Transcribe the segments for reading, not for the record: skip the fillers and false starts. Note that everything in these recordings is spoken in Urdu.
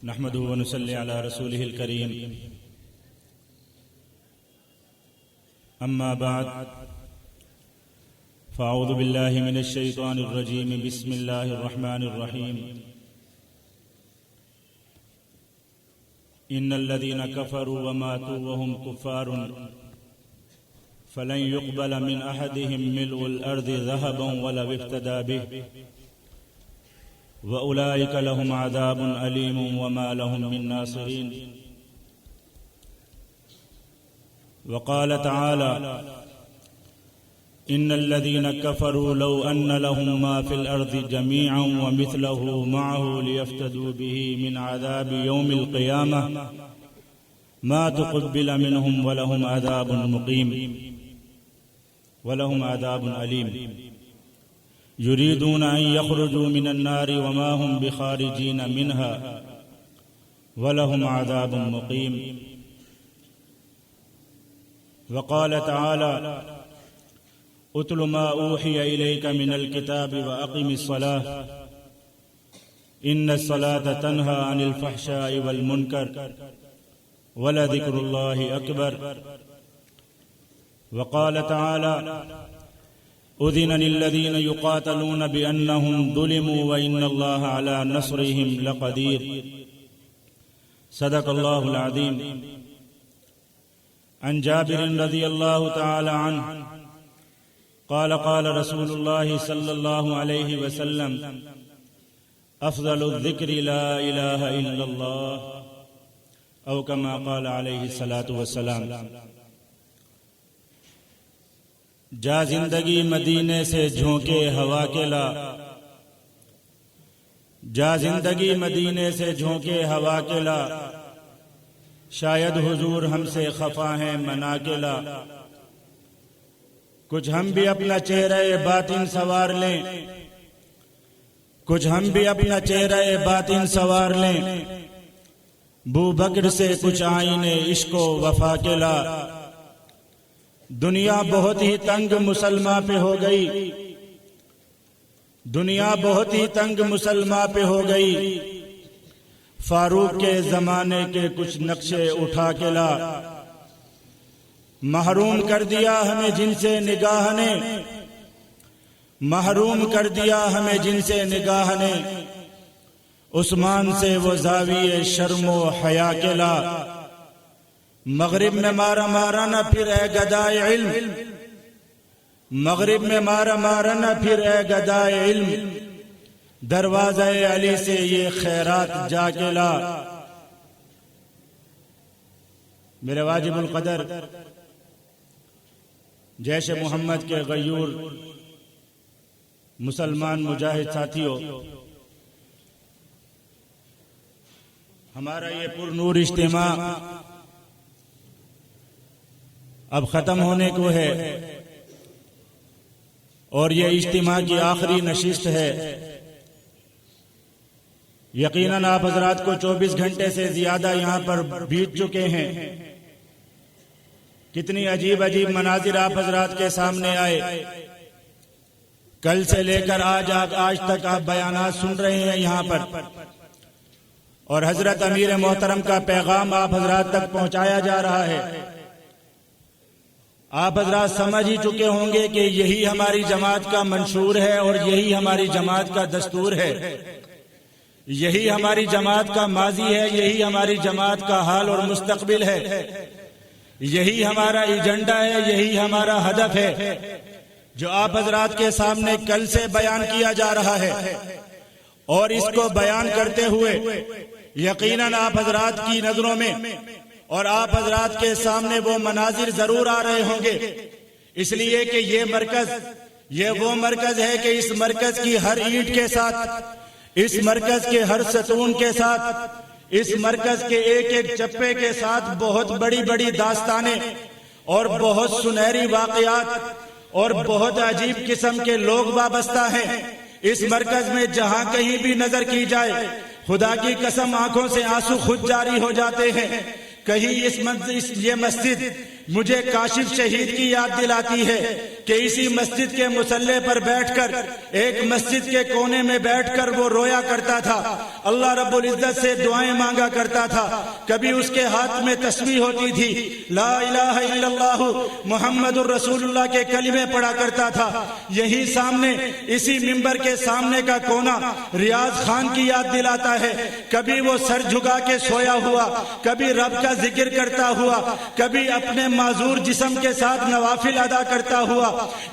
نحمده ونصلي على رسوله الكريم أما بعد فأعوذ بالله من الشيطان الرجيم بسم الله الرحمن الرحيم إن الذين كفروا وماتوا وهم كفار فلن يقبل من أحدهم ملء الأرض ذهبا ولو افتدى به وأولئك لهم عذاب أليم وما لهم من ناصرين. وقال تعالى إن الذين كفروا لو أن لهم ما في الأرض جميعا ومثله معه ليفتدوا به من عذاب يوم القيامة ما تقبل منهم ولهم عذاب مقيم ولهم عذاب أليم يريدون أن يخرجوا من النار وما هم بخارجين منها ولهم عذاب مقيم. وقال تعالى اتل ما أوحي إليك من الكتاب وأقم الصلاة إن الصلاة تنهى عن الفحشاء والمنكر ولذكر الله أكبر. وقال تعالى أذن للذين يقاتلون بأنهم ظلموا وإن الله على نصرهم لقدير. صدق الله العظيم. عن جابر رضي الله تعالى عنه قال قال رسول الله صلى الله عليه وسلم أفضل الذكر لا إله إلا الله أو كما قال عليه الصلاة والسلام. جا زندگی مدینے سے جھونکے ہوا کے لا، جا زندگی مدینے سے جھونکے ہوا کے لا، شاید حضور ہم سے خفا ہیں منا کے لا. کچھ ہم بھی اپنا چہرہ باطن سوار لیں، کچھ ہم بھی اپنا چہرہ باطن سوار لیں، بو بکر سے کچھ آئین عشق و وفا کے لا. دنیا بہت ہی تنگ مسلمان پہ ہو گئی، دنیا بہت ہی تنگ مسلمان پہ ہو گئی، فاروق کے زمانے کے کچھ نقشے اٹھا کے لا. محروم کر دیا ہمیں جن سے نگاہ نے، محروم کر دیا ہمیں جن سے نگاہ نے، عثمان سے وہ زاویے شرم و حیا کے لا. مغرب میں مارا مارا نہ پھر اے گدائے علم، مغرب میں مارا مارا نہ پھر اے گدائے علم، دروازہ علی سے یہ خیرات جا کے لا. میرے واجب القدر جیش محمد کے غیور مسلمان مجاہد ساتھیوں، ہمارا یہ پر نور اجتماع اب ختم ہونے کو ہے اور یہ اجتماع کی آخری نشست ہے. یقیناً آپ حضرات کو 24 گھنٹے سے زیادہ یہاں پر بیت چکے ہیں. کتنی عجیب عجیب مناظر آپ حضرات کے سامنے آئے. کل سے لے کر آج تک آپ بیانات سن رہے ہیں یہاں پر، اور حضرت امیر محترم کا پیغام آپ حضرات تک پہنچایا جا رہا ہے. آپ حضرات سمجھ ہی چکے ہوں گے کہ یہی ہماری جماعت کا منشور ہے اور یہی ہماری جماعت کا دستور ہے، یہی ہماری جماعت کا ماضی ہے، یہی ہماری جماعت کا حال اور مستقبل ہے، یہی ہمارا ایجنڈا ہے، یہی ہمارا ہدف ہے جو آپ حضرات کے سامنے کل سے بیان کیا جا رہا ہے. اور اس کو بیان کرتے ہوئے یقیناً آپ حضرات کی نظروں میں اور آپ حضرات کے سامنے وہ مناظر ضرور آ رہے ہوں گے، اس لیے کہ یہ وہ مرکز ہے کہ اس مرکز کی ہر اینٹ کے ساتھ، اس مرکز کے ہر ستون کے ساتھ، اس مرکز کے ایک ایک چپے کے ساتھ بہت بڑی بڑی داستانیں اور بہت سنہری واقعات اور بہت عجیب قسم کے لوگ وابستہ ہیں. اس مرکز میں جہاں کہیں بھی نظر کی جائے خدا کی قسم آنکھوں سے آنسو خود جاری ہو جاتے ہیں. کہیں یہ مسجد مجھے کاشف شہید کی یاد دلاتی ہے کہ اسی مسجد کے مصلی پر بیٹھ کر ایک مسجد کے کونے میں بیٹھ کر وہ رویا کرتا تھا، اللہ رب العزت سے دعائیں مانگا کرتا تھا۔ کبھی اس کے ہاتھ میں تسبیح ہوتی تھی، لا الہ الا اللہ محمد الرسول اللہ کے کلمے پڑھا کرتا تھا۔ یہی سامنے اسی ممبر کے سامنے کا کونا ریاض خان کی یاد دلاتا ہے، کبھی وہ سر جھکا کے سویا ہوا، کبھی رب کا ذکر کرتا ہوا، کبھی اپنے معذور جسم کے ساتھ نوافل ادا کرتا ہوا۔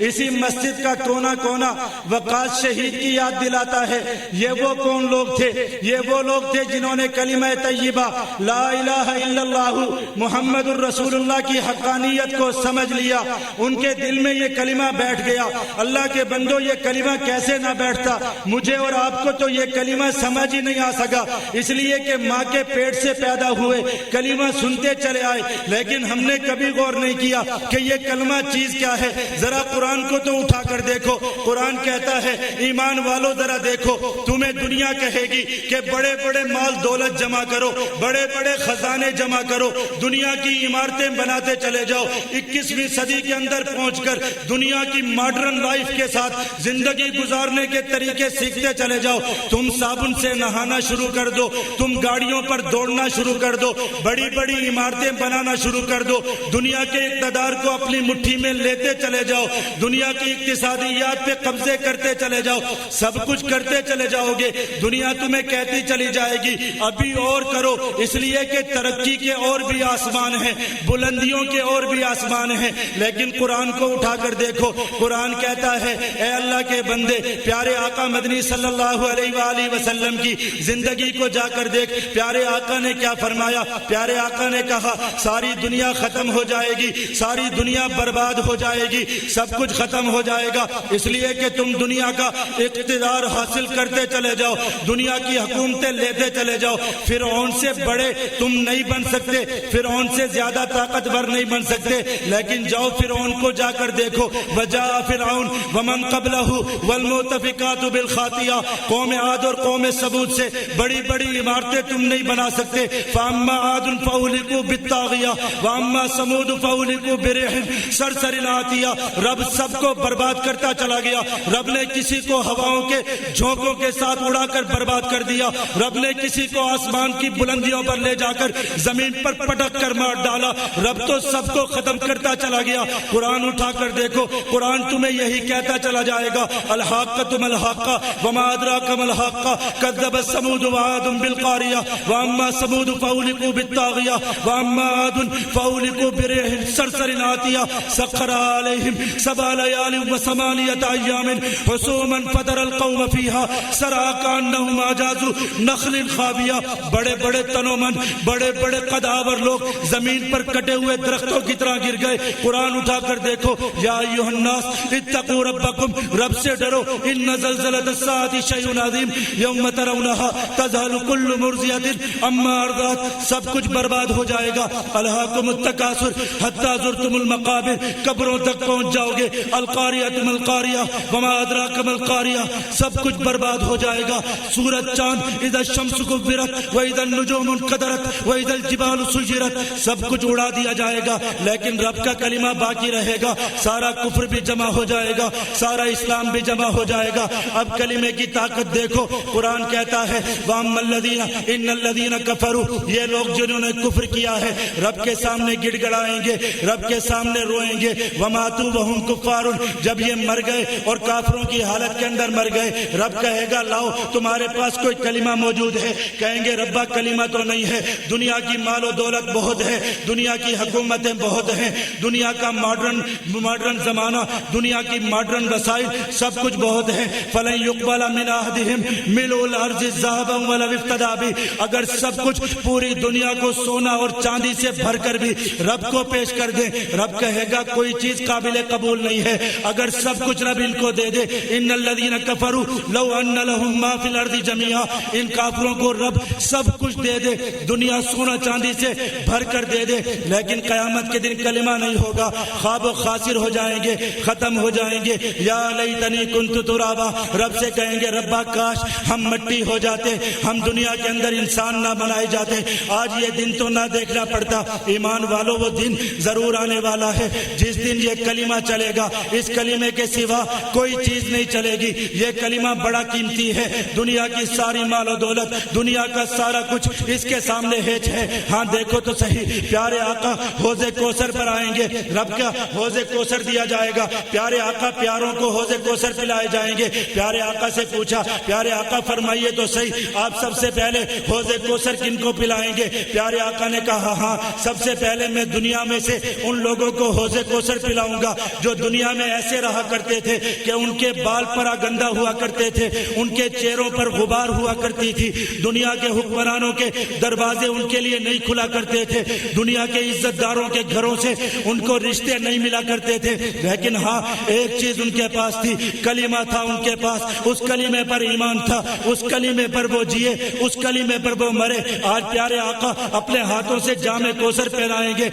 اسی مسجد کا کونا کونا وقاص شہید کی یاد دلاتا ہے۔ یہ وہ کون لوگ تھے؟ یہ وہ لوگ تھے جنہوں نے کلمہ طیبہ لا الہ الا اللہ محمد الرسول اللہ کی حقانیت کو سمجھ لیا، ان کے دل میں یہ کلمہ بیٹھ گیا۔ اللہ کے بندو، یہ کلمہ کیسے نہ بیٹھتا؟ مجھے اور آپ کو تو یہ کلمہ سمجھ ہی نہیں آ سکا، اس لیے کہ ماں کے پیٹ سے پیدا ہوئے، کلمہ سنتے چلے آئے، لیکن ہم نے کبھی غور نہیں کیا کہ یہ کلمہ چیز کیا ہے۔ ذرا قرآن کو تو اٹھا کر دیکھو، قرآن کہتا ہے ایمان والو ذرا دیکھو، تمہیں دنیا کہے گی کہ بڑے بڑے مال دولت جمع کرو، بڑے بڑے خزانے جمع کرو، دنیا کی عمارتیں بناتے چلے جاؤ، 21ویں صدی کے اندر پہنچ کر دنیا کی ماڈرن لائف کے ساتھ زندگی گزارنے کے طریقے سیکھتے چلے جاؤ۔ تم صابن سے نہانا شروع کر دو، تم گاڑیوں پر دوڑنا شروع کر دو، بڑی بڑی عمارتیں بنانا شروع کر دو، دنیا کے اقتدار کو اپنی مٹھی میں لیتے چلے جاؤ، دنیا کی اقتصادیات پہ قبضے کرتے چلے جاؤ، سب کچھ کرتے چلے جاؤ گے، دنیا تمہیں کہتی چلی جائے گی ابھی اور کرو، اس لیے کہ ترقی کے اور بھی آسمان ہیں، بلندیوں کے اور بھی آسمان ہیں۔ لیکن قرآن کو اٹھا کر دیکھو، قرآن کہتا ہے اے اللہ کے بندے، پیارے آقا مدنی صلی اللہ علیہ وآلہ وسلم کی زندگی کو جا کر دیکھ، پیارے آقا نے کیا فرمایا؟ پیارے آقا نے کہا ساری دنیا ختم ہو جائے گی، ساری دنیا برباد ہو جائے گی، سب کچھ ختم ہو جائے گا، اس لیے کہ تم دنیا کا اقتدار حاصل کرتے چلے جاؤ، دنیا کی حکومتیں لیتے چلے جاؤ، فرعون سے بڑے تم نہیں بن سکتے، فرعون سے زیادہ طاقتور نہیں بن سکتے، لیکن جاؤ فرعون کو جا کر دیکھو، وجاء فرعون ومن قبلہ والمؤتفقات بالخاطئہ، قوم عاد اور قوم ثمود سے بڑی بڑی عمارتیں تم نہیں بنا سکتے۔ فاما عاد فاہلکوا بالطاغیہ واما ثمود فاہلکوا بريح صرصر عاتیہ، رب سب کو برباد کرتا چلا گیا، رب نے کسی کو ہواؤں کے جھونکوں کے ساتھ اڑا کر برباد کر دیا، رب نے کسی کو آسمان کی بلندیوں پر لے جا کر زمین پر پٹک کر مار ڈالا، رب تو سب کو ختم کرتا چلا گیا۔ قرآن اٹھا کر دیکھو، قرآن تمہیں یہی کہتا چلا جائے گا، الحاقۃ ما الحاقہ وما ادراک ما الحاقہ کذبت ثمود وعاد بالقاریہ واما ثمود فاہلکوا بالطاغیہ واما عاد فاہلکوا بريح صرصر عاتیہ سخر علیہم 7 لیال و8 ایام حسوما فتر القوم فیہا سرعا کانہم اعجاز نخل خاویہ، بڑے بڑے تنومن، بڑے بڑے قداور لوگ زمین پر کٹے ہوئے درختوں کی طرح گر گئے۔ قرآن اٹھا کر دیکھو، یا ایھا الناس اتقوا ربکم، رب سے ڈرو، ان زلزلۃ الساعۃ شیء عظیم یوم ترونھا تذہل کل مرضعۃ عما ارضعت، سب کچھ برباد ہو جائے گا۔ الہاکم التکاثر حتی زرتم المقابر، قبروں تک پہنچ جاؤ گے۔ القاریۃ ما القاریہ وما ادراک ما القاریہ، سب کچھ برباد ہو جائے گا۔ سورج چاند، اذا الشمس کورت واذا النجوم انقدرت واذا الجبال سجرت، سب کچھ اڑا دیا جائے گا، لیکن رب کا کلمہ باقی رہے گا۔ سارا کفر بھی جمع ہو جائے گا، سارا اسلام بھی جمع ہو جائے گا۔ اب کلمے کی طاقت دیکھو، قرآن کہتا ہے وَأَمَّا الَّذِينَ إِنَّ الَّذِينَ كَفَرُوا، یہ لوگ جنہوں نے کفر کیا ہے رب کے سامنے گڑ گڑائیں گے، رب کے سامنے روئیں گے، وَمَاتُوا وَهُمْ كُفَّارٌ، جب یہ مر گئے اور کافروں کی حالت کے اندر مر گئے، رب کہے گا لاؤ تمہارے پاس کوئی کلمہ موجود ہے؟ کہیں گے ربا کلمہ تو نہیں ہے، دنیا کی مال و دولت بہت ہے، دنیا کی حکومتیں بہت ہیں، دنیا کا ماڈرن زمانہ، دنیا کی ماڈرن وسائل سب کچھ بہت ہے۔ فَلَن يُقْبَلَ مِنْ أَحَدِهِمْ مِلْءُ الْأَرْضِ ذَهَبًا وَلَوِ افْتَدَىٰ بِهِ، اگر سب کچھ پوری دنیا کو سونا اور چاندی سے بھر کر بھی رب کو پیش کر دیں، رب کہے گا کوئی چیز قابل قبول نہیں ہے اگر سب کچھ رب ان کو دے دے۔ ان الذین کفروا لو ان لهم ما فی الارض جميعا، ان کافروں کو رب سب کچھ دے دے، دنیا سونا چاندی سے بھر کر دے دے، لیکن قیامت کے دن کلمہ نہیں ہوگا، خواب و خاسر ہو جائیں گے، ختم ہو جائیں گے۔ یا لیتنی کنت ترابا، رب سے کہیں گے ربا کاش ہم مٹی ہو جاتے، ہم دنیا کے اندر انسان نہ بنائے جاتے، آج یہ دن تو نہ دیکھنا پڑتا۔ ایمان والو وہ دن دن ضرور آنے والا ہے جس دن یہ کلمہ چلے گا، اس کلمے کے سوا کوئی چیز نہیں چلے گی۔ یہ کلمہ بڑا قیمتی ہے، دنیا کی ساری مال و دولت، دنیا کا سارا کچھ اس کے سامنے ہیچ ہے۔ ہاں دیکھو تو صحیح، پیارے آقا حوض کوثر پر آئیں گے، رب کا حوض کوثر دیا جائے گا، پیارے آقا پیاروں کو حوض کوثر پلائے جائیں گے۔ پیارے آقا سے پوچھا، پیارے آقا فرمائیے تو صحیح، آپ سب سے پہلے حوض کوثر کن کو پلائیں گے؟ پیارے آقا نے کہا ہاں سب سے پہلے میں دنیا میں سے ان لوگوں کو حوض کوثر پلاؤں گا جو دنیا میں ایسے رہا کرتے تھے کہ ان کے بال پرا گندا ہوا کرتے تھے، ان کے چہروں پر غبار ہوا کرتی تھی، دنیا کے حکمرانوں کے دروازے ان کے لیے نہیں کھلا کرتے تھے، دنیا کے عزت داروں کے گھروں سے ان کو رشتے نہیں ملا کرتے تھے، لیکن ہاں ایک چیز ان کے پاس تھی، کلمہ تھا ان کے پاس، اس کلمے پر ایمان تھا، اس کلمے پر وہ جیے، اس کلمے پر وہ مرے۔ آج پیارے آقا اپنے ہاتھوں سے جام کوثر پلائیں گے،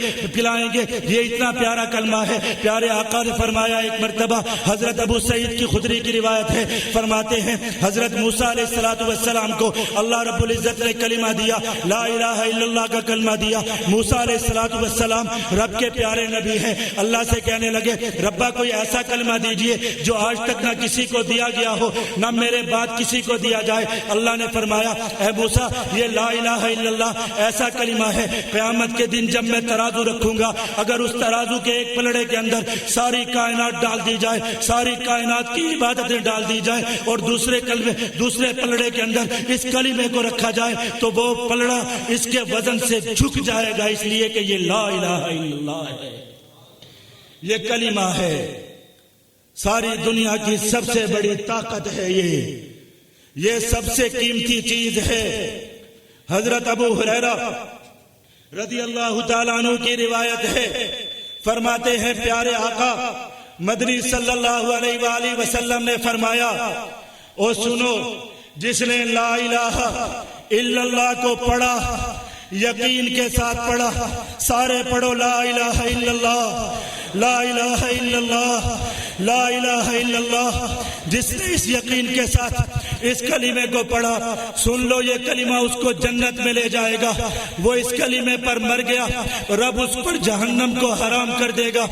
یہ اتنا پیارا کلمہ ہے۔ پیارے آقا نے فرمایا، ایک مرتبہ حضرت ابو سعید کی خدری کی روایت ہے، فرماتے ہیں حضرت موسیٰ علیہ السلام کو اللہ رب العزت نے کلمہ دیا، لا الہ الا اللہ کا کلمہ دیا۔ موسیٰ علیہ السلام رب کے پیارے نبی ہیں، اللہ سے کہنے لگے ربا کوئی ایسا کلمہ دیجئے جو آج تک نہ کسی کو دیا گیا ہو، نہ میرے بعد کسی کو دیا جائے۔ اللہ نے فرمایا اے موسیٰ یہ لا الہ الا اللہ ایسا کلمہ ہے، قیامت کے دن جب میں ترازو رکھوں گا، اگر اس ترازو کے ایک پلڑے کے اندر ساری کائنات ڈال دی جائے، ساری کائنات کی عبادتیں ڈال دی جائے، اور دوسرے پلڑے کے اندر اس کلمے کو رکھا جائے تو وہ پلڑا اس کے وزن سے جھک جائے گا، اس لیے کہ یہ لا الہ الا اللہ ہے، یہ کلمہ ہے، ساری دنیا کی سب سے بڑی طاقت ہے، یہ سب سے قیمتی چیز ہے۔ حضرت ابو ہریرہ رضی اللہ تعالیٰ عنہ کی روایت ہے، فرماتے ہیں پیارے آقا مدنی صلی اللہ علیہ وآلہ وسلم نے فرمایا او سنو، جس نے لا الہ الا اللہ کو پڑھا، یقین کے ساتھ پڑھا، سارے پڑھو لا الہ الا اللہ، لا الہ الا اللہ، لا الہ الا اللہ۔ جس نے اس یقین کے ساتھ اس کلمے کو پڑھا، سن لو یہ کلمہ اس کو جنت میں لے جائے گا، وہ اس کلمے پر مر گیا رب اس پر جہنم کو حرام کر دے گا۔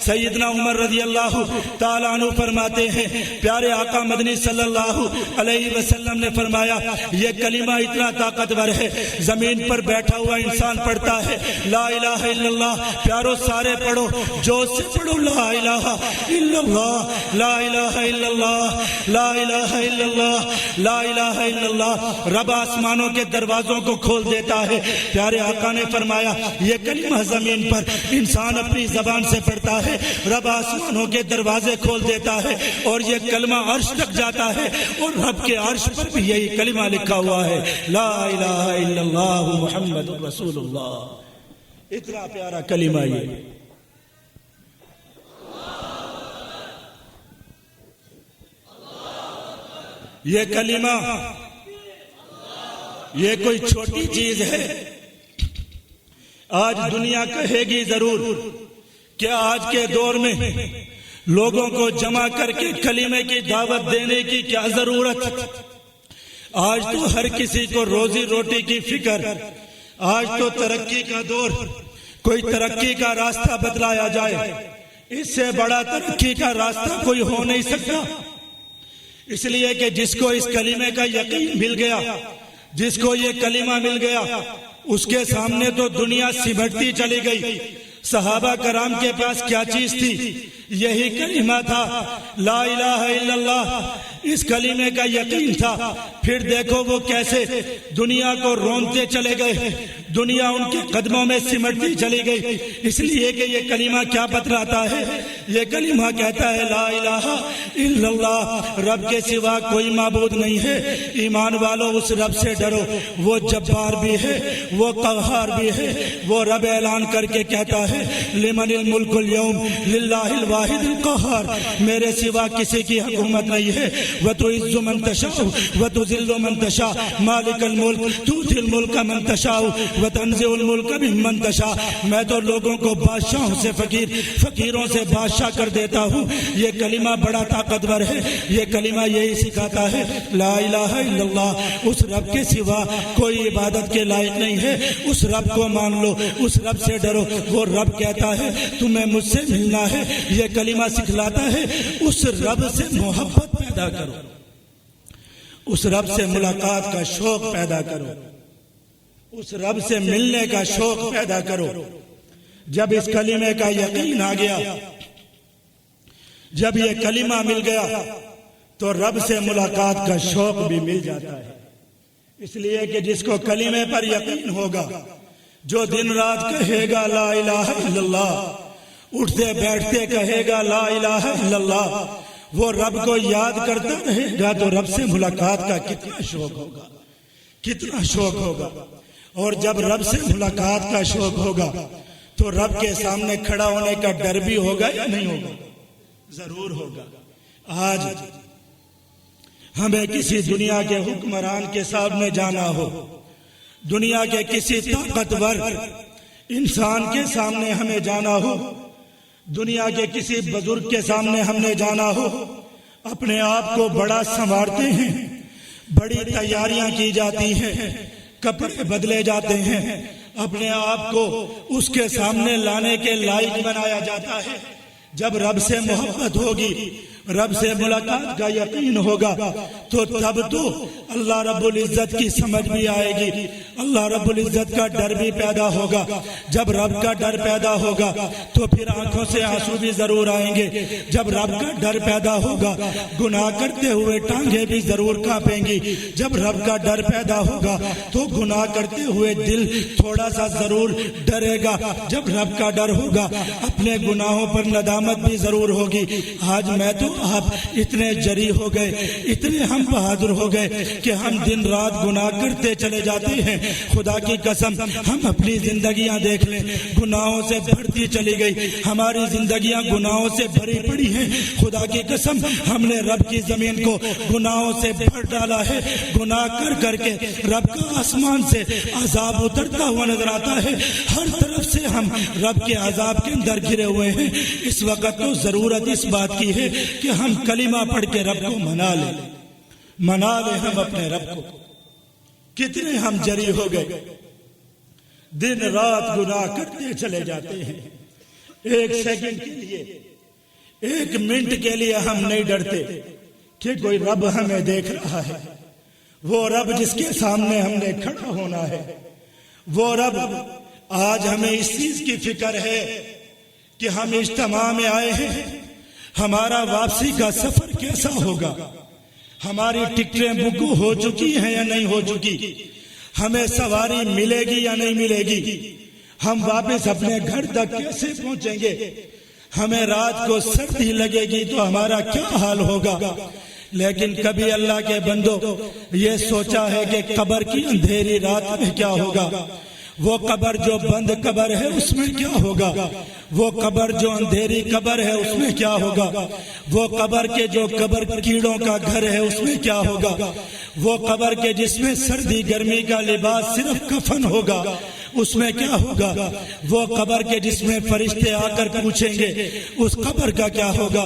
سیدنا عمر رضی اللہ تعالیٰ عنہ فرماتے ہیں پیارے آقا مدنی صلی اللہ علیہ وسلم نے فرمایا یہ کلمہ اتنا طاقتور ہے، زمین پر بیٹھا ہوا انسان پڑھتا ہے لا الہ الا اللہ، پیارو سارے پڑھو، جو سے پڑھو لا الہ الا اللہ، لا الہ الا اللہ، لا الہ الا اللہ، لا الہ الا اللہ۔ رب آسمانوں کے دروازوں کو کھول دیتا ہے۔ پیارے آقا نے فرمایا یہ کلمہ زمین پر انسان اپنی زبان سے پڑھتا ہے، رب آسمانوں کے دروازے کھول دیتا ہے اور یہ کلمہ عرش تک جاتا ہے، اور رب کے عرش پر بھی یہی کلمہ لکھا ہوا ہے لا الہ الا اللہ محمد رسول اللہ۔ اتنا پیارا کلمہ یہ کلمہ یہ کوئی چھوٹی چیز ہے۔ آج دنیا کہے گی ضرور کہ آج کے دور میں لوگوں کو جمع کر کے کلمے کی دعوت دینے کی کیا ضرورت، آج تو ہر کسی کو روزی روٹی کی فکر، آج تو ترقی کا دور، کوئی ترقی کا راستہ بتلایا جائے، اس سے بڑا ترقی کا راستہ کوئی ہو نہیں سکتا، اس لیے کہ جس کو اس کلمے کا یقین مل گیا، جس کو یہ کلمہ مل گیا، اس کے سامنے تو دنیا سمٹتی چلی گئی۔ صحابہ کرام کے پاس کیا چیز تھی؟ یہی کلمہ تھا لا الہ الا اللہ، اس کلمے کا یقین تھا۔ پھر دیکھو وہ کیسے دنیا کو رونتے چلے گئے، دنیا ان کے قدموں میں سمٹتی چلی گئی، اس لیے کہ یہ کلمہ کیا بتلاتا ہے؟ یہ کلمہ کہتا ہے لا الہ الا اللہ، رب کے سوا کوئی معبود نہیں ہے۔ ایمان والو اس رب سے ڈرو، وہ جبار بھی ہے، وہ قہار بھی ہے۔ وہ رب اعلان کر کے کہتا ہے لمن الملک اليوم للہ الواحد القہار، میرے سوا کسی کی حکومت نہیں ہے۔ وتعز من تشاء وتذل من تشاء، مالک الملک تؤتی الملک من تشاء وتنزع الملک ممن تشاء، میں تو لوگوں کو بادشاہوں سے فقیر، فقیروں سے بادشاہ کر دیتا ہوں۔ یہ کلمہ بڑا طاقتور ہے، یہ کلمہ یہی سکھاتا ہے لا الہ الا اللہ، اس رب کے سوا کوئی عبادت کے لائق نہیں ہے، اس رب کو مان لو، اس رب سے ڈرو۔ وہ رب کہتا ہے تمہیں مجھ سے ملنا ہے، یہ کلمہ سکھلاتا ہے اس رب سے محبت پیدا کرو، اس رب سے ملاقات کا شوق پیدا کرو، اس رب سے ملنے کا شوق پیدا کرو۔ جب اس کلمے کا یقین آ گیا، جب یہ کلمہ مل گیا تو رب سے ملاقات کا شوق بھی مل جاتا ہے۔ اس لیے کہ جس کو کلمے پر یقین ہوگا، جو دن رات کہے گا لا الہ الا اللہ، اٹھتے بیٹھتے کہے گا لا الہ الا اللہ، وہ رب کو یاد کرتا رہے گا تو رب سے ملاقات کا کتنا شوق ہوگا، کتنا شوق ہوگا۔ اور جب رب سے ملاقات کا شوق ہوگا تو رب کے سامنے کھڑا ہونے کا ڈر بھی ہوگا یا نہیں ہوگا؟ ضرور ہوگا۔ آج ہمیں کسی دنیا کے حکمران کے سامنے جانا ہو، دنیا کے کسی طاقتور انسان کے سامنے ہمیں جانا ہو، دنیا کے کسی بزرگ کے سامنے ہم نے جانا ہو، اپنے آپ کو بڑا سنوارتے ہیں، بڑی تیاریاں کی جاتی ہیں، کپڑے بدلے جاتے ہیں، اپنے آپ کو اس کے سامنے لانے کے لائق بنایا جاتا ہے۔ جب رب سے محبت ہوگی، رب سے ملاقات کا یقین ہوگا تو تب تو اللہ رب العزت کی سمجھ بھی آئے گی، اللہ رب العزت کا ڈر بھی پیدا ہوگا۔ جب رب کا ڈر پیدا ہوگا تو پھر آنکھوں سے آنسو بھی ضرور آئیں گے۔ جب رب کا ڈر پیدا ہوگا گناہ کرتے ہوئے ٹانگیں بھی ضرور کانپیں گی۔ جب رب کا ڈر پیدا ہوگا تو گناہ کرتے ہوئے دل تھوڑا سا ضرور ڈرے گا۔ جب رب کا ڈر ہوگا اپنے گناہوں پر ندامت بھی ضرور ہوگی۔ آج میں تو آپ اتنے جری ہو گئے، اتنے ہم بہادر ہو گئے کہ ہم دن رات گناہ کرتے چلے جاتے ہیں۔ خدا کی قسم ہم اپنی زندگیاں دیکھ لیں، گناہوں سے بھرتی چلی گئی، ہماری زندگیاں گناہوں سے بھری پڑی ہیں۔ خدا کی قسم ہم نے رب کی زمین کو گناہوں سے بھر ڈالا ہے۔ گناہ کر کر کے رب کا آسمان سے عذاب اترتا ہوا نظر آتا ہے، ہر طرف سے ہم رب کے عذاب کے اندر گھرے ہوئے ہیں۔ اس وقت تو ضرورت اس بات کی ہے کہ ہم کلمہ پڑھ کے رب کو منا لیں، منا لیں ہم اپنے رب کو۔ کتنے ہم جری ہو گئے، دن رات گناہ کرتے چلے جاتے ہیں۔ ایک سیکنڈ کے لیے، ایک منٹ کے لیے ہم نہیں ڈرتے کہ کوئی رب ہمیں دیکھ رہا ہے۔ وہ رب جس کے سامنے ہم نے کھڑا ہونا ہے، وہ رب آج ہمیں اس چیز کی فکر ہے کہ ہم اجتماع میں آئے ہیں، ہمارا واپسی کا سفر کیسا ہوگا، ہماری ٹکٹیں بک ہو چکی ہیں یا نہیں ہو چکی، ہمیں سواری ملے گی یا نہیں ملے گی، ہم واپس اپنے گھر تک کیسے پہنچیں گے، ہمیں رات کو سردی لگے گی تو ہمارا کیا حال ہوگا۔ لیکن کبھی اللہ کے بندوں یہ سوچا ہے کہ قبر کی اندھیری رات میں کیا ہوگا، وہ قبر جو بند قبر ہے اس میں کیا ہوگا، وہ قبر جو اندھیری قبر ہے اس میں کیا ہوگا، وہ قبر کے جو قبر کیڑوں کا گھر ہے اس میں کیا ہوگا، وہ قبر کے جس میں سردی گرمی کا لباس صرف کفن ہوگا اس میں کیا ہوگا، وہ قبر کے جس میں فرشتے آ کر پوچھیں گے اس قبر کا کیا ہوگا،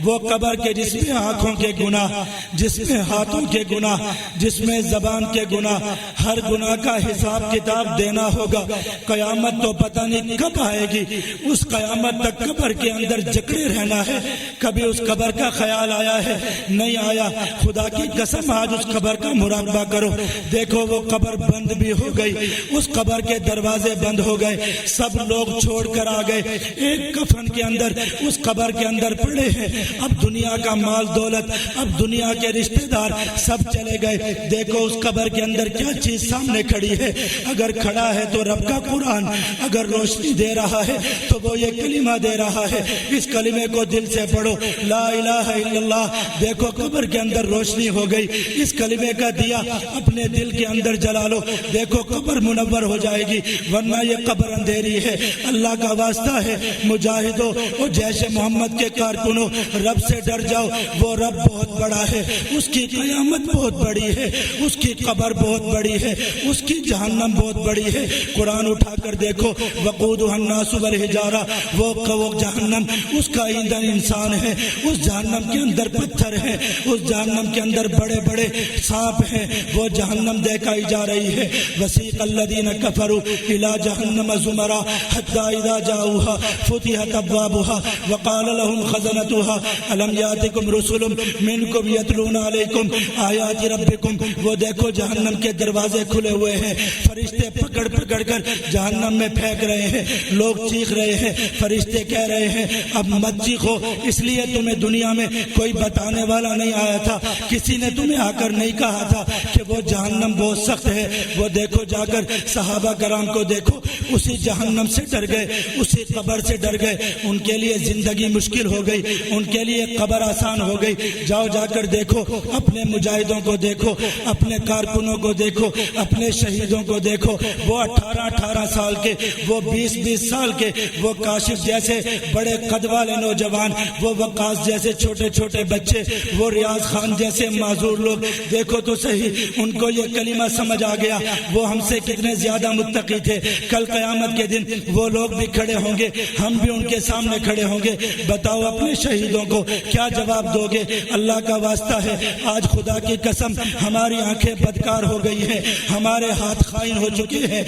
وہ قبر کے جس میں آنکھوں کے گناہ، جس میں ہاتھوں کے گناہ، جس میں زبان کے گناہ، ہر گناہ کا حساب کتاب دینا ہوگا۔ قیامت تو پتہ نہیں کب آئے گی، اس قیامت تک قبر کے اندر جکڑے رہنا ہے۔ کبھی اس قبر کا خیال آیا ہے؟ نہیں آیا۔ خدا کی قسم آج اس قبر کا مراقبہ کرو، دیکھو وہ قبر بند بھی ہو گئی، اس قبر کے دروازے بند ہو گئے، سب لوگ چھوڑ کر آ گئے، ایک کفن کے اندر اس قبر کے اندر پڑے ہیں۔ اب دنیا کا مال دولت، اب دنیا کے رشتہ دار سب چلے گئے، دیکھو اس قبر کے اندر کیا چیز سامنے کھڑی ہے۔ اگر کھڑا ہے تو رب کا قرآن، اگر روشنی دے رہا ہے تو وہ یہ کلمہ دے رہا ہے، اس کلمے کو دل سے پڑھو، لا الہ الا اللہ۔ دیکھو قبر کے اندر روشنی ہو گئی، اس کلمے کا دیا اپنے دل کے اندر جلا لو، دیکھو قبر منور ہو جائے گی۔ ورنہ یہ قبر اندھیری ہے۔ اللہ کا واسطہ ہے مجاہدوں اور جیش محمد کے کارکنوں، رب سے ڈر جاؤ، وہ رب بہت بڑا ہے، اس کی قیامت بہت بڑی ہے، اس کی قبر بہت بڑی ہے، اس کی جہنم بہت بڑی ہے۔ قرآن اٹھا کر دیکھو، وقودها الناس والحجارہ، وہ جہنم، اس کا ایندھن انسان ہے، اس جہنم کے اندر پتھر ہے، اس جہنم کے اندر بڑے بڑے سانپ ہیں، وہ جہنم دکھائی جا رہی ہے۔ وسیق الذین کفروا الی جہنم زمرا حتی اذا جاؤوها فتحت ابوابها وقال لهم خزنتها الم یاتکم رسل منکم یتلون علیکم آیات ربکم۔ وہ دیکھو جہنم کے دروازے کھلے ہوئے ہیں، فرشتے پکڑ پکڑ کر جہنم میں پھینک رہے ہیں، لوگ چیخ رہے ہیں، فرشتے کہہ رہے ہیں اب مت چیخو، اس لیے تمہیں دنیا میں کوئی بتانے والا نہیں آیا تھا، کسی نے تمہیں آ کر نہیں کہا تھا کہ وہ جہنم بہت سخت ہے۔ وہ دیکھو جا کر صحابہ کرام کو دیکھو، اسی جہنم سے ڈر گئے، اسی قبر سے ڈر گئے، ان کے لیے زندگی مشکل ہو گئی، ان کے لیے قبر آسان ہو گئی۔ جاؤ جا کر دیکھو، اپنے مجاہدوں کو دیکھو، اپنے کارکنوں کو دیکھو، اپنے شہیدوں کو دیکھو، وہ 18 سال کے، وہ 20 سال کے، وہ کاشف جیسے بڑے قد والے نوجوان، وہ وقاص جیسے چھوٹے چھوٹے بچے، وہ ریاض خان جیسے معذور لوگ، دیکھو تو صحیح، ان کو یہ کلمہ سمجھ آ گیا، وہ ہم سے کتنے زیادہ متقی تھے۔ کل قیامت کے دن وہ لوگ بھی کھڑے ہوں گے، ہم بھی ان کے سامنے کھڑے ہوں گے۔ بتاؤ اپنے شہیدوں کو کیا جواب دو گے؟ اللہ کا واسطہ ہے، آج خدا کی قسم ہماری آنکھیں بدکار ہو گئی ہیں، ہمارے ہاتھ خائن ہو چکے ہیں،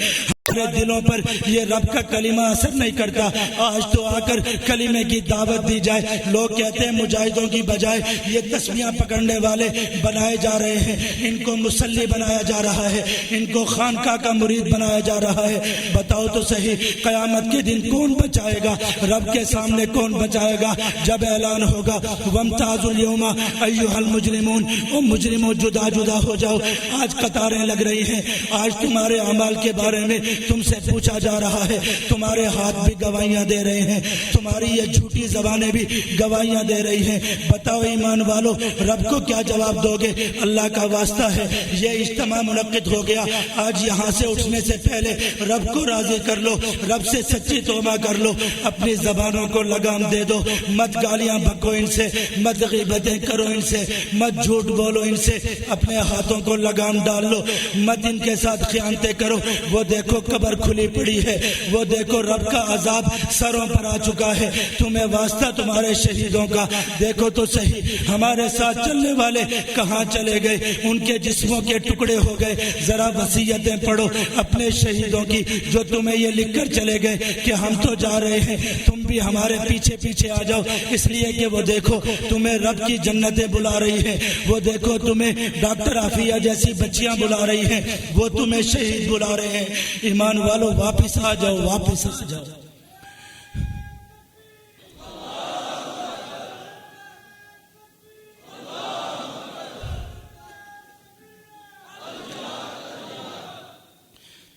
ہمارے دلوں پر یہ رب کا کلمہ اثر نہیں کرتا۔ آج تو آ کر کلمے کی دعوت دی جائے۔ لوگ کہتے ہیں مجاہدوں کی بجائے یہ تسبیحاں پکڑنے والے بنائے جا رہے ہیں، ان کو مصلی بنایا جا رہا ہے، ان کو خانقاہ کا مرید بنایا جا رہا ہے۔ بتاؤ تو صحیح، قیامت کے دن کون بچائے گا؟ رب کے سامنے کون بچائے گا جب اعلان ہوگا وامتازوا اليوم ایھا المجرمون، او مجرموں جدا جدا ہو جاؤ۔ آج قطاریں لگ رہی ہیں، آج تمہارے اعمال کے بارے میں تم سے پوچھا جا رہا ہے، تمہارے ہاتھ بھی گواہیاں دے رہے ہیں، تمہاری یہ جھوٹی زبانیں بھی گواہیاں دے رہی ہیں۔ بتاؤ ایمان والو، رب کو کیا جواب دو گے؟ اللہ کا واسطہ ہے، یہ اجتماع منعقد ہو گیا، آج یہاں سے اٹھنے سے پہلے رب کو راضی کر لو، رب سے سچی توبہ کر لو، اپنی زبانوں کو لگام دے دو، مت گالیاں بکو ان سے، مت غیبتیں کرو ان سے، مت جھوٹ بولو ان سے، اپنے ہاتھوں کو لگام ڈال لو، مت ان کے ساتھ خیانتیں کرو۔ وہ دیکھو قبر کھلی پڑی ہے، وہ دیکھو رب کا عذاب سروں پر آ چکا ہے، تمہیں واسطہ تمہارے شہیدوں کا۔ دیکھو تو صحیح ہمارے ساتھ چلنے والے کہاں چلے گئے، ان کے جسموں کے ٹکڑے ہو گئے۔ ذرا وصیتیں پڑھو اپنے شہیدوں کی، جو تمہیں یہ لکھ کر چلے گئے کہ ہم تو جا رہے ہیں، تم بھی ہمارے پیچھے پیچھے آ جاؤ، اس لیے کہ وہ دیکھو تمہیں رب کی جنتیں بلا رہی ہیں، وہ دیکھو تمہیں ڈاکٹر عافیہ جیسی بچیاں بلا رہی ہیں، وہ تمہیں شہید بلا رہے ہیں۔ ایمان والو واپس آ جاؤ، واپس آ جاؤ۔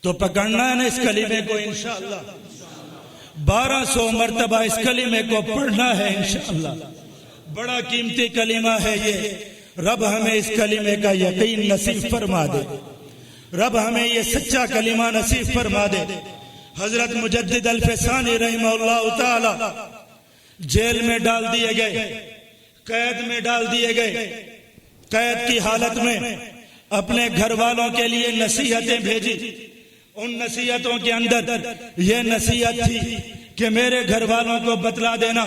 تو پکڑنا ہے نا اس کلمے کو انشاءاللہ، 1200 مرتبہ اس کلمے کو پڑھنا ہے انشاءاللہ۔ بڑا قیمتی کلمہ ہے یہ، رب ہمیں اس کلمے کا یقین نصیب فرما دے، رب ہمیں یہ سچا کلمہ نصیب فرما دے۔ حضرت مجدد الفسانی رحمہ اللہ تعالی جیل میں ڈال دیے گئے، قید میں ڈال دیے گئے، قید کی حالت میں اپنے گھر والوں کے لیے نصیحتیں بھیجی۔ ان نصیحتوں کے اندر یہ نصیحت تھی کہ میرے گھر والوں کو بتلا دینا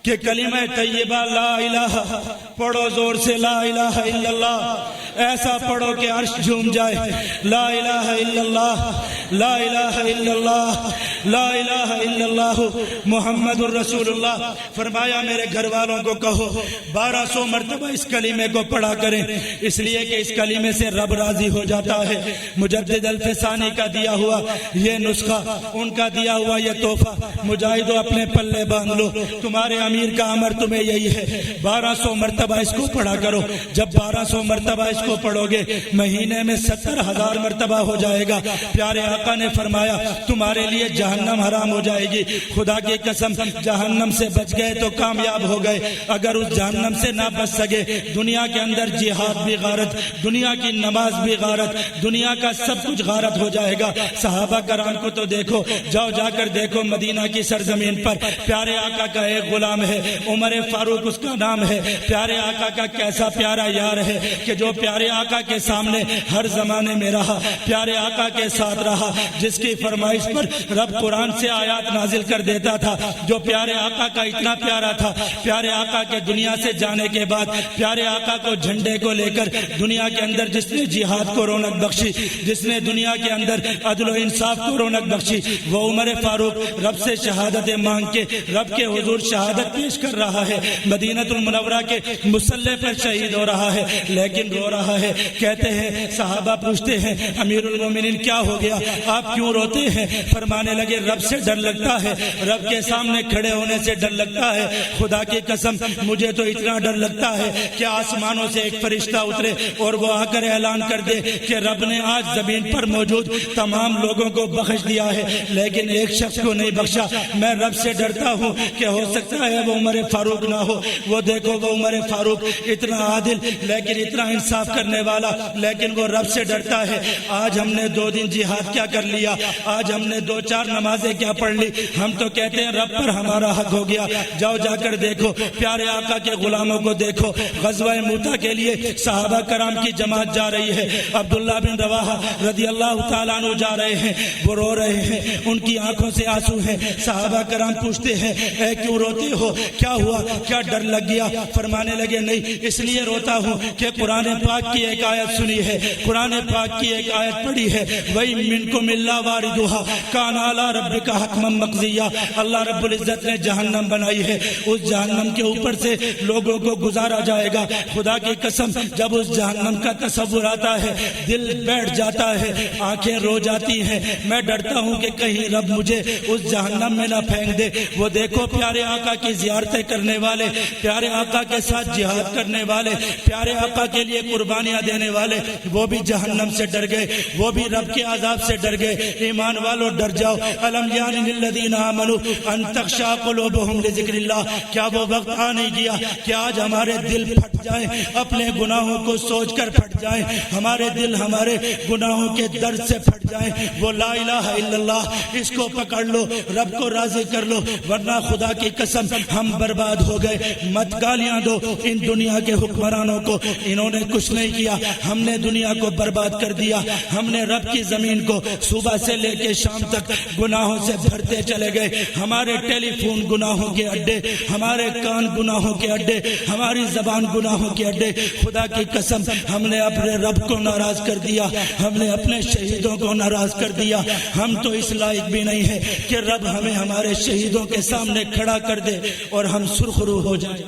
کہ کلمہ طیبہ لا الہ پڑھو، زور سے لا الہ الا اللہ، ایسا پڑھو کہ عرش جھوم جائے۔ لا الہ الا اللہ، لا الہ الا اللہ، لا الہ الا اللہ محمد الرسول اللہ۔ فرمایا میرے گھر والوں کو کہو 1200 مرتبہ اس کلمے کو پڑھا کریں، اس لیے کہ اس کلمے سے رب راضی ہو جاتا ہے۔ مجدد الفسانی کا دیا ہوا یہ نسخہ، ان کا دیا ہوا یہ تحفہ، مجاہدوں اپنے پلے باندھ لو، تمہارے امیر کا امر تمہیں یہی ہے 1200 مرتبہ اس کو پڑھا کرو. جب 1200 مرتبہ اس کو پڑھو گے مہینے میں 70,000 مرتبہ ہو جائے گا. پیارے آقا نے فرمایا تمہارے لیے جہنم حرام ہو جائے گی. خدا کی قسم جہنم سے بچ گئے تو کامیاب ہو گئے. اگر اس جہنم سے نہ بچ سکے دنیا کے اندر جہاد بھی غارت, دنیا کی نماز بھی غارت, دنیا کا سب کچھ غارت ہو جائے گا. صحابہ کرام کو تو دیکھو, جاؤ جا کر دیکھو مدینہ کی سرزمین پر پیارے آقا کا ایک غلام ہے عمر فاروق اس کا نام ہے. پیارے آقا کا کیسا پیارا یار ہے کہ جو پیارے آقا کے سامنے ہر زمانے میں رہا, پیارے آقا کے ساتھ رہا, جس کی فرمائش پر رب قرآن سے آیات نازل کر دیتا تھا, جو پیارے آقا کا اتنا پیارا تھا. پیارے آقا کے دنیا سے جانے کے بعد پیارے آقا کو جھنڈے کو لے کر دنیا کے اندر جس نے جہاد کو رونق بخشی, جس نے دنیا کے اندر عدل و انصاف کو رونق بخشی, وہ عمر فاروق رب سے شہادت مانگ کے رب کے حضور شہادت پیش کر رہا ہے. مدینہ المنورہ کے مصلی پر شہید ہو رہا ہے لیکن رو رہا ہے. کہتے ہیں صحابہ پوچھتے ہیں امیر المومنین کیا ہو گیا, آپ کیوں روتے ہیں؟ فرمانے لگے رب سے ڈر لگتا ہے, رب کے سامنے کھڑے ہونے سے ڈر لگتا ہے. خدا کی قسم مجھے تو اتنا ڈر لگتا ہے کہ آسمانوں سے ایک فرشتہ اترے اور وہ آ کر اعلان کر دے کہ رب نے آج زمین پر موجود تمام لوگوں کو بخش دیا ہے لیکن ایک شخص کو نہیں بخشا. میں رب سے ڈرتا ہوں کہ ہو سکتا ہے وہ عمر فاروق نہ ہو. وہ دیکھو وہ عمر فاروق اتنا عادل لیکن اتنا انصاف کرنے والا, لیکن وہ رب سے ڈرتا ہے. آج ہم نے 2 دن جہاد کیا کر لیا, آج ہم نے 2-4 نمازیں کیا پڑھ لی, ہم تو کہتے ہیں رب پر ہمارا حق ہو گیا. جاؤ جا کر دیکھو پیارے آقا کے غلاموں کو دیکھو. غزوہ موتا کے لیے صحابہ کرام کی جماعت جا رہی ہے. عبداللہ بن رواحہ رضی اللہ تعالیٰ عنہ جا رہے ہیں, وہ رو رہے ہیں, ان کی آنکھوں سے آنسو ہیں. صحابہ کرام پوچھتے ہیں اے کیوں روتے ہو, کیا ہوا, کیا ڈر لگ گیا؟ فرمانے لگے نہیں اس لیے روتا ہوں کہ قرآن پاک کی ایک آیت سنی ہے, قرآن پاک کی ایک آیت پڑھی ہے وَإِن مِّنكُمْ إِلَّا وَارِدُهَا كَانَ عَلَىٰ رَبِّكَ حَتْمًا مَّقْضِيًّا. اللہ رب العزت نے جہنم بنائی ہے, اس جہنم کے اوپر سے لوگوں کو گزارا جائے گا. خدا کی قسم جب اس جہنم کا تصور آتا ہے دل بیٹھ جاتا ہے, آنکھیں رو جاتی ہیں. میں ڈرتا ہوں کہ کہیں رب مجھے اس جہنم میں نہ پھینک دے. وہ دیکھو پیارے آقا کی زیارتیں کرنے والے, پیارے آقا کے ساتھ جہاد کرنے والے, پیارے آقا کے لیے قربانیاں دینے والے, وہ بھی جہنم سے ڈر گئے, وہ بھی رب کے عذاب سے ڈر گئے. ایمان والو ڈر جاؤ. الم یعن للذین آمنوا ان تخشع قلوبهم لذکر اللہ. کیا وہ وقت آ نہیں گیا کہ آج ہمارے دل پھٹ جائیں, اپنے گناہوں کو سوچ کر پھٹ جائیں, ہمارے دل ہمارے گناہوں کے درد سے پھٹ جائیں. وہ لا الہ الا اللہ اس کو پکڑ لو, رب کو راضی کر لو, ورنہ خدا کی قسم ہم برباد ہو گئے. مت گالیاں دو ان دنیا کے حکمرانوں کو, انہوں نے کچھ نہیں کیا, ہم نے دنیا کو برباد کر دیا. ہم نے رب کی زمین کو صبح سے لے کے شام تک گناہوں سے بھرتے چلے گئے. ہمارے ٹیلی فون گناہوں کے اڈے, ہمارے کان گناہوں کے اڈے, ہماری زبان گناہوں کے اڈے. خدا کی قسم ہم نے اپنے رب کو ناراض کر دیا, ہم نے اپنے شہیدوں کو ناراض کر دیا. ہم تو اس لائق بھی نہیں ہے کہ رب ہمیں ہمارے شہیدوں کے سامنے کھڑا کر دے اور ہم سرخرو ہو جائیں,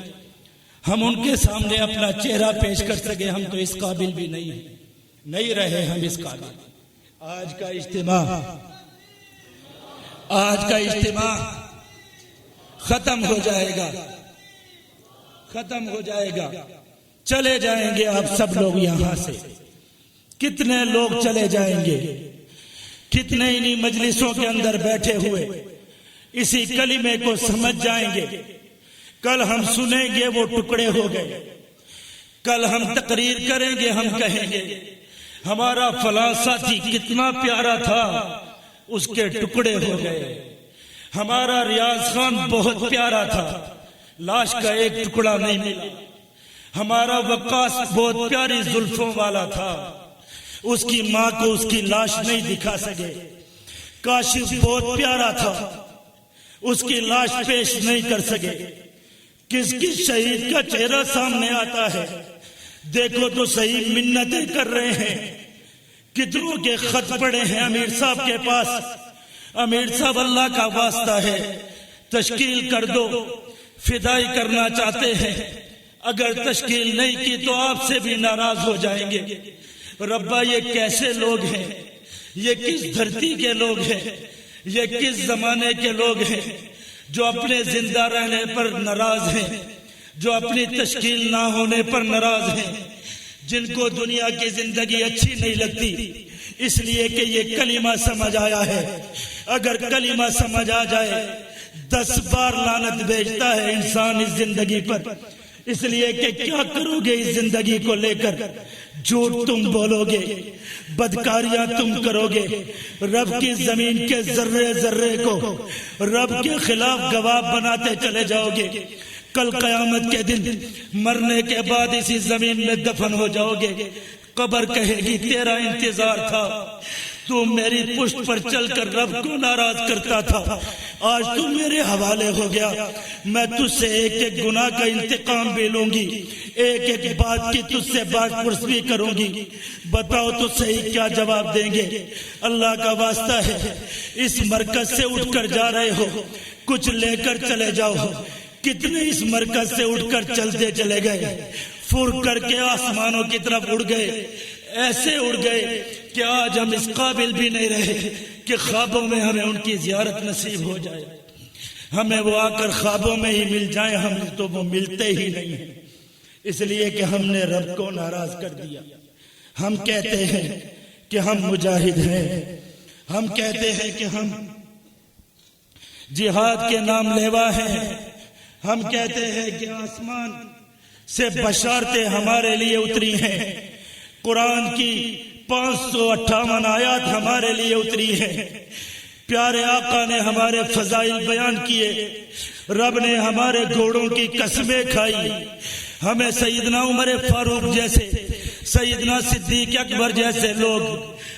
ہم ان کے سامنے اپنا چہرہ پیش کر سکے. ہم تو اس قابل بھی نہیں رہے ہم اس قابل. آج کا اجتماع ختم ہو جائے گا, ختم ہو جائے گا. چلے جائیں گے آپ سب لوگ یہاں سے. کتنے لوگ چلے جائیں گے, کتنے انہی مجلسوں کے اندر بیٹھے ہوئے اسی کلمے کو سمجھ جائیں گے. کل ہم سنیں گے وہ ٹکڑے ہو گئے, کل ہم تقریر کریں گے, ہم کہیں گے ہمارا فلاں ساتھی کتنا پیارا تھا, اس کے ٹکڑے ہو گئے. ہمارا ریاض خان بہت پیارا تھا, لاش کا ایک ٹکڑا نہیں ملا. ہمارا وقاص بہت پیاری زلفوں والا تھا, اس کی ماں کو اس کی لاش نہیں دکھا سکے. کاشف بہت پیارا تھا, اس کی لاش پیش نہیں کر سکے. کس کس شہید کا چہرہ سامنے آتا ہے, دیکھو تو صحیح منتیں کر رہے ہیں. کتنوں کے خط پڑے ہیں امیر صاحب کے پاس, امیر صاحب اللہ کا واسطہ ہے تشکیل کر دو, فدائی کرنا چاہتے ہیں, اگر تشکیل نہیں کی تو آپ سے بھی ناراض ہو جائیں گے. ربا یہ کیسے لوگ ہیں, یہ کس دھرتی کے لوگ ہیں, یہ کس زمانے کے لوگ ہیں. جو اپنے زندہ رہنے پر ناراض ہیں، جو اپنی تشکیل نہ ہونے پر ناراض ہیں، جن کو دنیا کی زندگی اچھی نہیں لگتی اس لیے کہ یہ کلمہ سمجھ آیا ہے۔ اگر کلمہ سمجھ آ جائے 10 بار لعنت بھیجتا ہے انسان اس زندگی پر، اس لیے کہ کیا کرو گے اس زندگی کو لے کر؟ جھوٹ تم بولو گے، بدکاریاں تم کرو گے، رب کی زمین کے ذرے ذرے کو رب کے خلاف گواہ بناتے چلے جاؤ گے۔ کل قیامت کے دن مرنے کے بعد اسی زمین میں دفن ہو جاؤ گے۔ قبر کہے گی تیرا انتظار تھا، تو میری پشت پر چل کر رب کو ناراض کرتا تھا، آج تو میرے حوالے ہو گیا، میں تجھ سے ایک ایک گناہ کا انتقام بھی لوں گی، ایک ایک بات کی تجھ سے بات پرس بھی کروں گی، بتاؤ تو صحیح کیا جواب دیں گے؟ اللہ کا واسطہ ہے اس مرکز سے اٹھ کر جا رہے ہو، کچھ لے کر چلے جاؤ۔ کتنے اس مرکز سے اٹھ کر چلتے چلے گئے، فر کر کے آسمانوں کی طرف اڑ گئے، ایسے اڑ گئے کہ آج ہم اس قابل بھی نہیں رہے کہ خوابوں میں ہمیں ان کی زیارت نصیب ہو جائے، ہمیں وہ آ کر خوابوں میں ہی مل جائیں، ہم تو وہ ملتے ہی نہیں ہیں، اس لیے کہ ہم نے رب کو ناراض کر دیا۔ ہم کہتے ہیں کہ ہم مجاہد ہیں، ہم کہتے ہیں کہ ہم جہاد کے نام لیوا ہیں، ہم کہتے ہیں کہ آسمان سے بشارتیں ہمارے لیے اتری ہیں، قرآن کی 558 آیات ہمارے لیے اتری ہیں، پیارے آقا نے ہمارے فضائل بیان کیے، رب نے ہمارے گھوڑوں کی قسمیں کھائی، ہمیں سیدنا عمر فاروق جیسے، سیدنا صدیق اکبر جیسے لوگ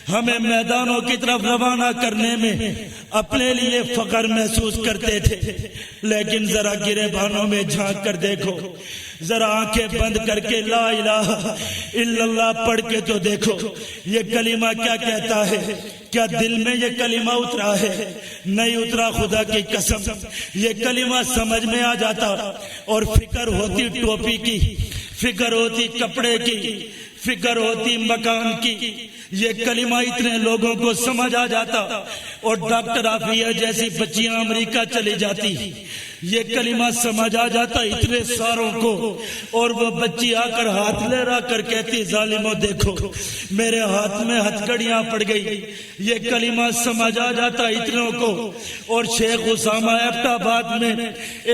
ہمیں میدانوں کی طرف روانہ کرنے میں اپنے لیے فخر محسوس کرتے تھے، لیکن ذرا گریبانوں میں جھانک کر دیکھو، ذرا آنکھیں بند کر کے لا الہ الا اللہ پڑھ کے تو دیکھو یہ کلمہ کیا کہتا ہے۔ کیا دل میں یہ کلمہ اترا ہے؟ نہیں اترا، خدا کی قسم۔ یہ کلمہ سمجھ میں آ جاتا اور فکر ہوتی ٹوپی کی، فکر ہوتی کپڑے کی، فکر ہوتی مکان کی، یہ کلمہ اتنے لوگوں کو سمجھ آ جاتا اور ڈاکٹر عافیہ جیسی بچیاں امریکہ چلی جاتی، یہ کلمہ سمجھ آ جاتا اتنے ساروں کو، اور وہ بچی آ کر ہاتھ لے رہا کر کہتی ظالموں دیکھو میرے ہاتھ میں ہتھکڑیاں پڑ گئی، یہ کلمہ سمجھ آ جاتا اتنوں کو۔ اور شیخ اسامہ ایبٹ آباد میں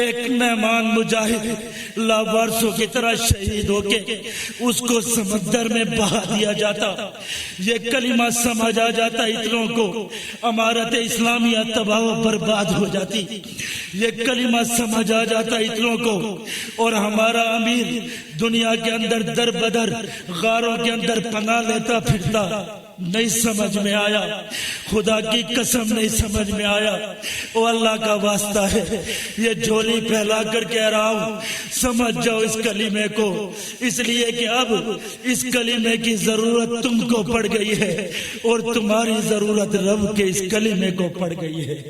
ایک مہمان مجاہد لاوارثوں کی طرح شہید ہو کے اس کو سمندر میں بہا دیا جاتا، یہ کلمہ سمجھ آ جاتا اتنوں کو، امارت اسلامیہ تباہ و برباد ہو جاتی، یہ کلمہ سمجھ آ جاتا اتنوں کو، اور ہمارا امیر دنیا کے اندر در بدر غاروں کے اندر پناہ لیتا پھرتا، نہیں سمجھ میں آیا، خدا کی قسم نہیں سمجھ میں آیا۔ او اللہ کا واسطہ ہے یہ جھولی پھیلا کر کہہ رہا ہوں سمجھ جاؤ اس کلمے کو، اس لیے کہ اب اس کلمے کی ضرورت تم کو پڑ گئی ہے اور تمہاری ضرورت رب کے اس کلمے کو پڑ گئی ہے۔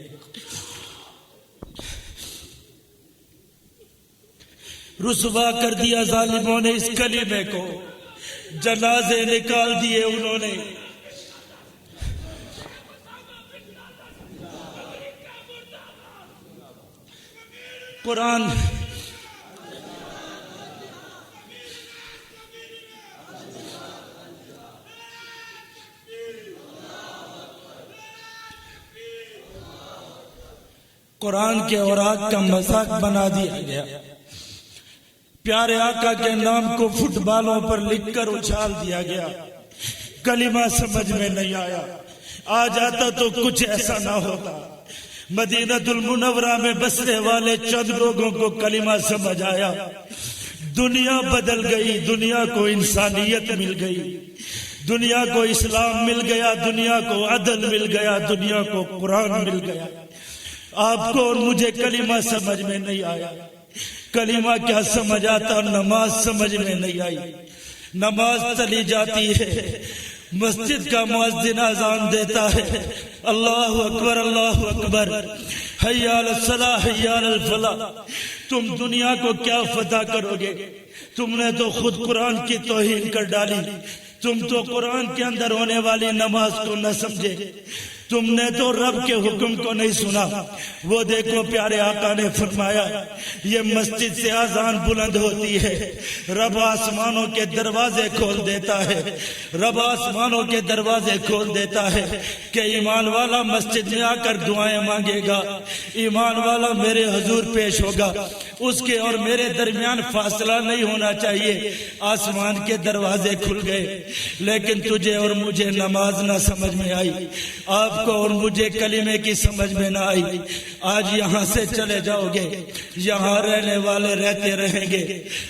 رسوا کر دیا ظالموں نے اس کلمے کو، جنازے نکال دیے انہوں نے، قرآن کے اوراق کا مذاق بنا دیا گیا، پیارے آقا کے نام کو فٹ بالوں پر لکھ کر اچھال دیا گیا، کلمہ سمجھ میں نہیں آیا، آ جاتا تو کچھ ایسا نہ ہوتا۔ مدینہ المنورہ میں بسنے والے چند لوگوں کو کلمہ سمجھ آیا، دنیا بدل گئی، دنیا کو انسانیت مل گئی، دنیا کو اسلام مل گیا، دنیا کو عدل مل گیا، دنیا کو قرآن مل گیا۔ آپ کو اور مجھے کلمہ سمجھ میں نہیں آیا، کلمہ کیا سمجھ آتا، نماز سمجھ میں نہیں آئی، نماز چلی جاتی ہے، مسجد کا مؤذن اذان دیتا ہے، اللہ اکبر اللہ اکبر، حی علی الصلاۃ حی علی الفلاح، تم دنیا کو کیا فتح کرو گے؟ تم نے تو خود قرآن کی توہین کر ڈالی، تم تو قرآن کے اندر ہونے والی نماز کو نہ سمجھے، تم نے تو رب کے حکم کو نہیں سنا۔ وہ دیکھو پیارے آقا نے فرمایا یہ مسجد سے اذان بلند ہوتی ہے، رب آسمانوں کے دروازے کھول دیتا ہے، رب آسمانوں کے دروازے کھول دیتا ہے کہ ایمان والا مسجد میں آ کر دعائیں مانگے گا، ایمان والا میرے حضور پیش ہوگا، اس کے اور میرے درمیان فاصلہ نہیں ہونا چاہیے۔ آسمان کے دروازے کھل گئے، لیکن تجھے اور مجھے نماز نہ سمجھ میں آئی، آپ کو اور مجھے کلمے کی سمجھ میں نہ آئی۔ آج یہاں سے چلے جاؤ گے، یہاں رہنے والے رہتے رہیں گے،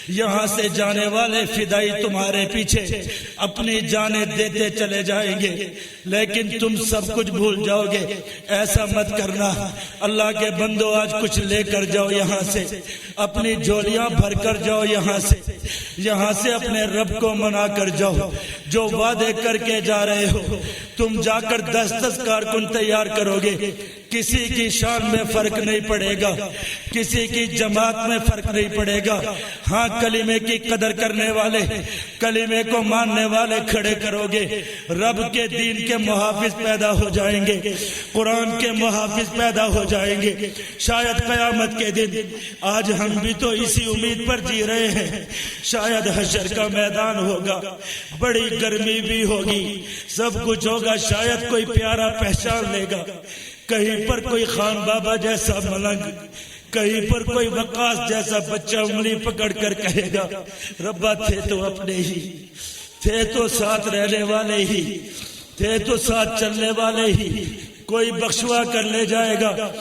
یہاں سے جانے والے فدائی تمہارے پیچھے اپنی جانیں دیتے چلے جائیں گے، لیکن تم سب کچھ بھول جاؤ گے۔ ایسا مت کرنا، اللہ کے بندو آج کچھ لے کر جاؤ، یہاں سے اپنی جھولیاں بھر کر جاؤ، یہاں سے اپنے رب کو منا کر جاؤ۔ جو وعدے کر کے جا رہے ہو تم جا کر 10 کارکن تیار کرو گے، کسی کی شان میں فرق نہیں پڑے گا، کسی کی جماعت میں فرق نہیں پڑے گا۔ ہاں کلمے کی قدر کرنے والے، کلمے کو ماننے والے کھڑے کرو گے، رب کے دین کے محافظ پیدا ہو جائیں گے، قرآن کے محافظ پیدا ہو جائیں گے۔ شاید قیامت کے دن، آج ہم بھی تو اسی امید پر جی رہے ہیں، شاید حشر کا میدان ہوگا، بڑی گرمی بھی ہوگی، سب کچھ ہوگا، شاید کوئی پیارا پہچان لے گا، کہیں پر کوئی خان بابا جیسا ملنگ، کہیں پر کوئی وقاص جیسا بچہ انگلی پکڑ کر کہے گا ربا تھے تو اپنے ہی، تھے تو ساتھ رہنے والے ہی، تھے تو ساتھ چلنے والے ہی، کوئی بخشوا کر لے جائے گا۔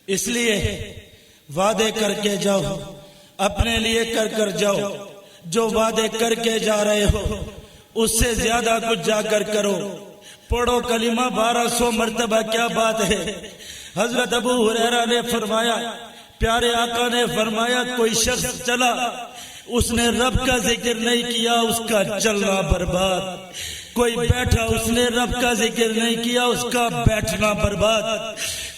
اس لیے وعدے کر کے جاؤ، اپنے لیے کر جاؤ، جو وعدے کر کے جا رہے ہو اس سے زیادہ کچھ جا کر کرو۔ پڑھو کلمہ 1200 مرتبہ، کیا بات ہے۔ حضرت ابو ہریرہ نے فرمایا، پیارے آقا نے فرمایا کوئی شخص چلا، اس نے رب کا ذکر نہیں کیا، اس کا چلنا برباد۔ کوئی بیٹھا، اس نے رب کا ذکر نہیں کیا، اس کا بیٹھنا برباد۔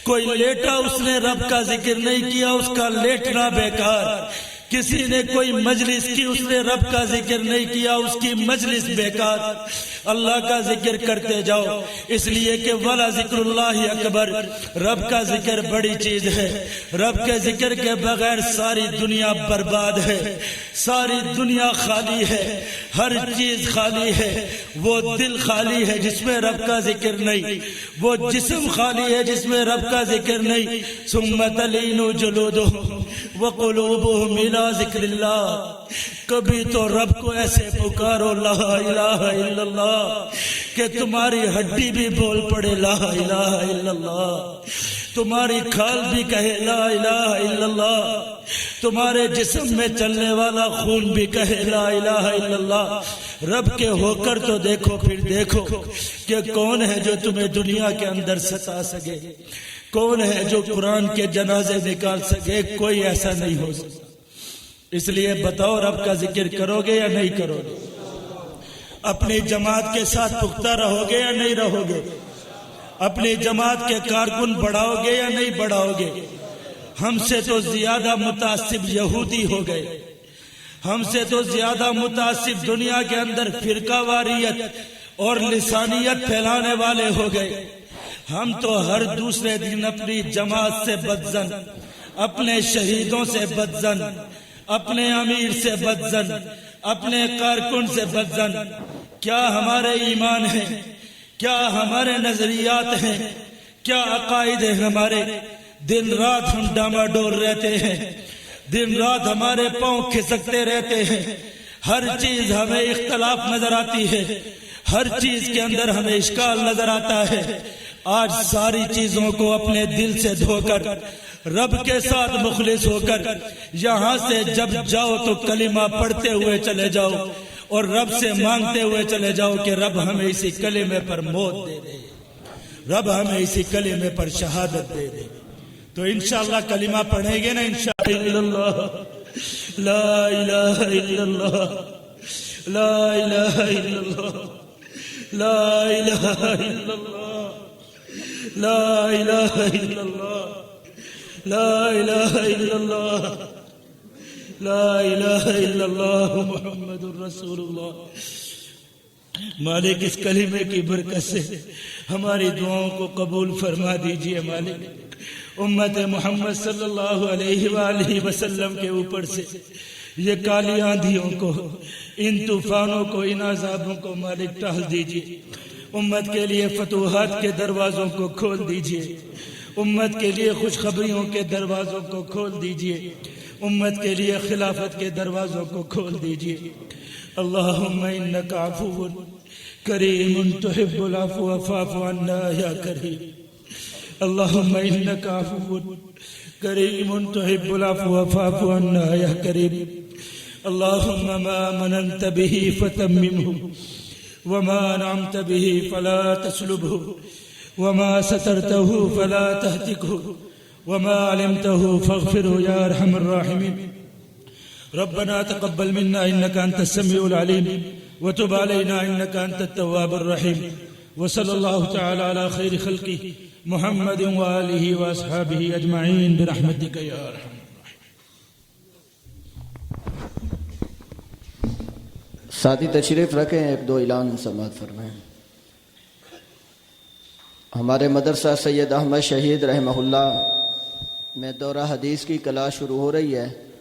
کوئی لیٹا، اس نے رب کا ذکر نہیں کیا، اس کا لیٹنا بیکار۔ کسی نے کوئی مجلس کی، اس نے رب کا ذکر نہیں کیا، اس کی مجلس بیکار۔ اللہ کا ذکر کرتے جاؤ، اس لیے کہ وَلَا ذِكْرُ اللَّهِ اکبر، رب کا ذکر بڑی چیز ہے۔ رب کے ذکر کے بغیر ساری دنیا برباد ہے، ساری دنیا خالی ہے، ہر چیز خالی ہے۔ وہ دل خالی ہے جس میں رب کا ذکر نہیں، وہ جسم خالی ہے جس میں رب کا ذکر نہیں۔ ثُمَّ تَلِينُ جُلُودُهُمْ وَقُلُوبُهُمْ إِلَىٰ ذِكْرِ اللَّهِ۔ کبھی تو رب کو ایسے پکارو لا الہ الا اللہ کہ تمہاری ہڈی بھی بول پڑے لا الہ الا اللہ، تمہاری کھال بھی کہے لا الہ الا اللہ، تمہارے جسم میں چلنے والا خون بھی کہے لا الہ الا اللہ۔ رب کے ہو کر تو دیکھو، پھر دیکھو کہ کون ہے جو تمہیں دنیا کے اندر ستا سکے، کون ہے جو قرآن کے جنازے نکال سکے؟ کوئی ایسا نہیں ہو سکتا۔ اس لیے بتاؤ رب کا ذکر کرو گے یا نہیں کرو گے؟ اپنی جماعت کے ساتھ پختہ رہو گے یا نہیں رہو گے؟ اپنی جماعت کے کارکن بڑھاؤ گے یا نہیں بڑھاؤ گے؟ ہم سے تو زیادہ متعصب یہودی ہو گئے، ہم سے تو زیادہ متعصب دنیا کے اندر فرقہ واریت اور لسانیت پھیلانے والے ہو گئے۔ ہم تو ہر دوسرے دن اپنی جماعت سے بدزن، اپنے شہیدوں سے بدزن، اپنے امیر سے بدزن، اپنے کارکن سے بدزن۔ کیا ہمارے ایمان ہیں؟ کیا ہمارے نظریات ہیں؟ کیا عقائد ہیں ہمارے؟ دن رات ہم ڈاماڈول رہتے ہیں، دن رات ہمارے پاؤں کھسکتے رہتے ہیں، ہر چیز ہمیں اختلاف نظر آتی ہے، ہر چیز کے اندر ہمیں اشکال نظر آتا ہے۔ آج ساری چیزوں کو اپنے دل سے دھو کر، رب کے ساتھ مخلص ہو کر یہاں سے جب جاؤ تو کلمہ پڑھتے ہوئے چلے جاؤ اور رب سے مانگتے ہوئے چلے جاؤ کہ رب ہمیں اسی کلمے پر موت دے دے، رب ہمیں اسی کلمے پر شہادت دے دے۔ تو انشاءاللہ کلمہ پڑھیں گے نا انشاءاللہ، لا الہ الا اللہ، لا الہ الا اللہ، لا الہ الا اللہ، لا الہ الا اللہ، لا الہ الا اللہ، لا الہ الا اللہ محمد الرسول اللہ۔ مالک اس کلمے کی برکت سے ہماری دعاؤں کو قبول فرما دیجئے مالک۔ امت محمد صلی اللہ علیہ وآلہ وسلم کے اوپر سے یہ کالی آندھیوں کو، ان طوفانوں کو، ان عذابوں کو مالک ٹال دیجئے۔ امت کے لیے فتوحات کے دروازوں کو کھول دیجئے، امت کے لیے خوشخبریوں کے دروازوں کو کھول دیجئے، امت کے لیے خلافت کے دروازوں کو کھول دیجئے۔ اللہم انک عفو کریم تحب العفو فاعف عنا یا کریم۔ اللہم انک عفو کریم تحب العفو فاعف عنا یا کریم۔ اللہم ما مننت به فتممه وما انعمت به فلا تسلبه وما سترته فلا تهتكه وما علمته فاغفره يا ارحم الراحمين۔ ربنا تقبل منا انك انت السميع العليم وتب علينا انك انت التواب الرحيم۔ وصلى الله تعالى على خير خلقه محمد وآلہ واصحابہ اجمعین برحمتک یا ارحم۔ ساتھی تشریف رکھیں، ایک دو اعلان سماعت فرمائیں۔ ہمارے مدرسہ سید احمد شہید رحمہ اللہ میں دورہ حدیث کی کلاس شروع ہو رہی ہے۔